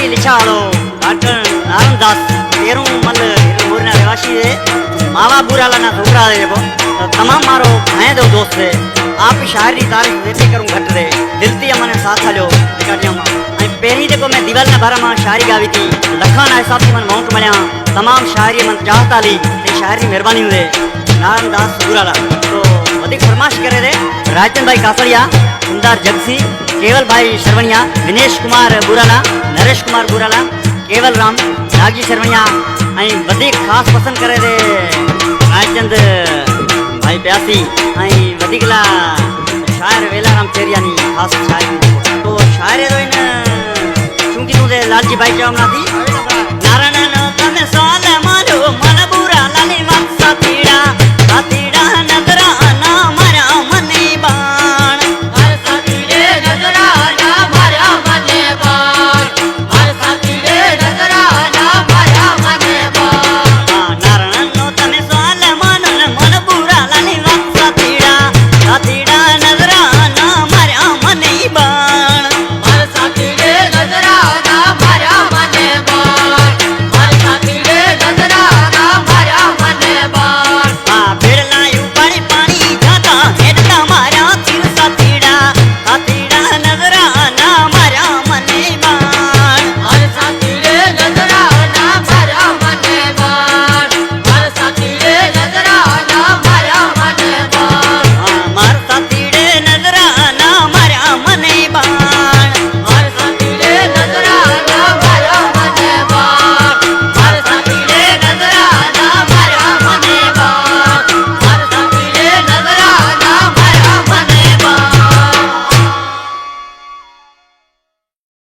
शायरी लिखा वालो डॉक्टर नारायणदास तेरू मल ऊरना रहवासी है मावा बुराला ना छोकरा है जेको तमाम मारो है दो दोस्त है आप शायरी तारीफ देते करूं घट रे दिलती अमने साथ हलो रिकॉर्डिंग में पहली देखो मैं दीवाल ना भरा मां शायरी गावी थी लखाना हिसाब से मन माउंट मल्या तमाम शायरी मन चाहता ली ये शायरी मेहरबानी हुए नारायणदास बुराला तो अधिक फरमाश करे रे राजन भाई कासड़िया सुंदर जगसी केवल भाई शर्वणिया विनेश कुमार बुराला नरेश कुमार बुराला केवल राम नागी शर्वणिया अधिक खास पसंद करे रे राजचंद भाई प्यासी वधिकला शायर वेलाराम चेरियानी खास शायर तो शायर तो इन चूंकि तुझे लालजी भाई चवना थी